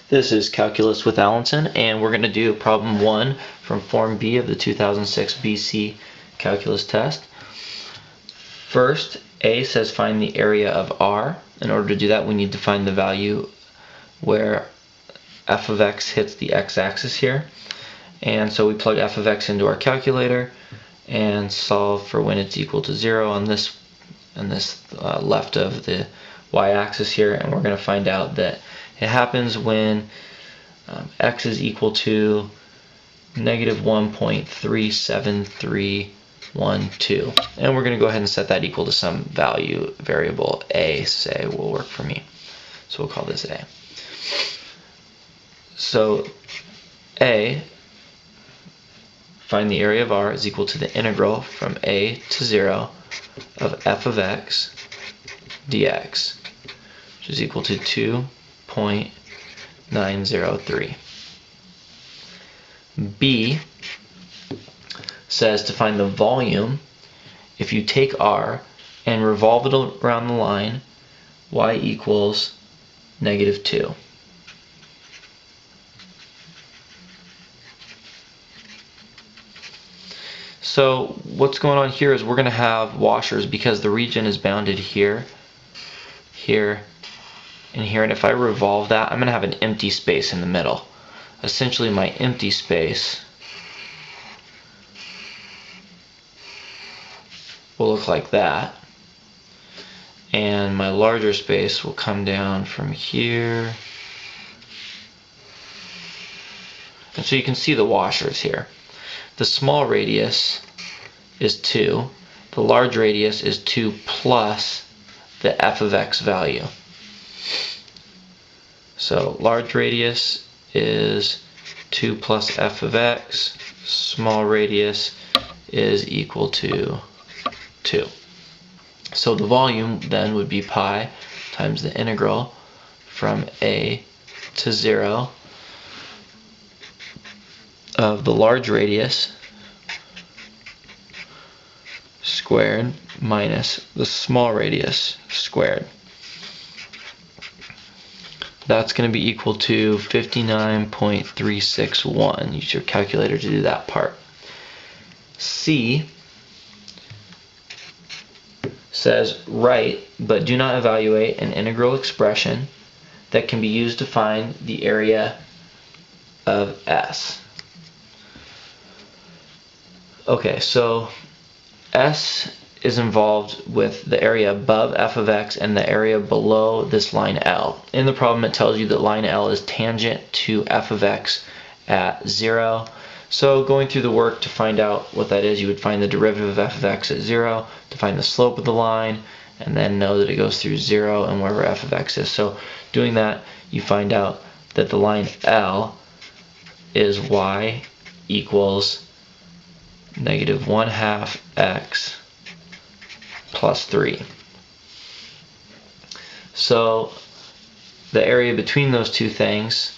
This is Calculus with Allenson, and we're going to do problem 1 from Form B of the 2006 BC Calculus test. First, A says find the area of R. In order to do that, we need to find the value where f of x hits the x-axis here. And so we plug f of x into our calculator and solve for when it's equal to 0 on this left of the y-axis here, and we're going to find out that it happens when x is equal to negative 1.37312, and we're going to go ahead and set that equal to some value variable a, say, will work for me. So we'll call this a. So a, find the area of R, is equal to the integral from a to 0 of f of x dx, which is equal to 2.903. B says to find the volume if you take R and revolve it around the line y equals negative 2. So what's going on here is we're going to have washers because the region is bounded here, here, and here, and if I revolve that, I'm going to have an empty space in the middle. Essentially, my empty space will look like that, and my larger space will come down from here, and so you can see the washers here. The small radius is 2, the large radius is 2 plus the f of x value. So large radius is 2 plus f of x, small radius is equal to 2. So the volume then would be pi times the integral from a to 0 of the large radius squared minus the small radius squared. That's going to be equal to 59.361. Use your calculator to do that part. C says write but do not evaluate an integral expression that can be used to find the area of S. Okay, so S is involved with the area above f of x and the area below this line L. In the problem it tells you that line L is tangent to f of x at 0. So going through the work to find out what that is, you would find the derivative of f of x at 0 to find the slope of the line, and then know that it goes through 0 and wherever f of x is. So doing that, you find out that the line L is y equals negative 1/2 x plus 3. So the area between those two things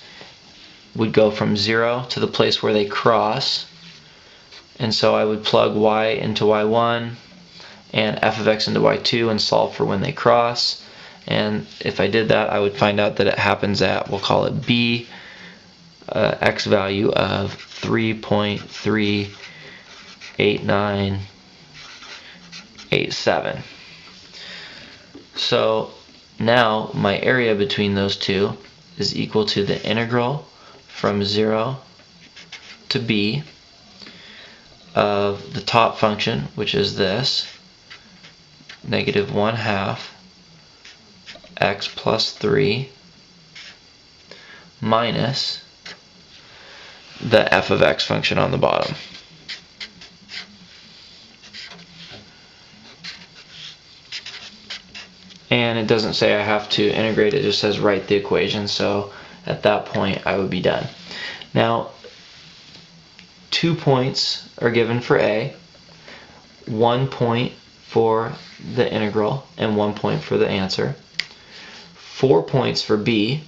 would go from 0 to the place where they cross, and so I would plug y into y1 and f of x into y2 and solve for when they cross, and if I did that I would find out that it happens at, we'll call it b, x value of 3.38987. So now my area between those two is equal to the integral from 0 to b of the top function, which is this, negative 1/2 x plus 3 minus the f of x function on the bottom. And it doesn't say I have to integrate, it just says write the equation, so at that point I would be done. Now 2 points are given for A, 1 point for the integral and 1 point for the answer, 4 points for B,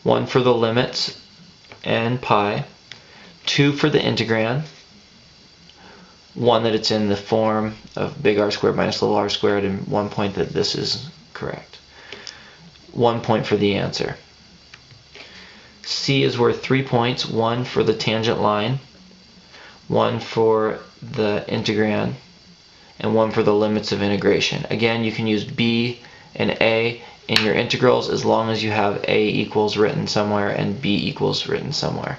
1 for the limits and pi, 2 for the integrand, 1 that it's in the form of big R squared minus little r squared, and 1 point that this is correct. 1 point for the answer. C is worth 3 points, 1 for the tangent line, 1 for the integrand, and 1 for the limits of integration. Again, you can use B and A in your integrals as long as you have A equals written somewhere and B equals written somewhere.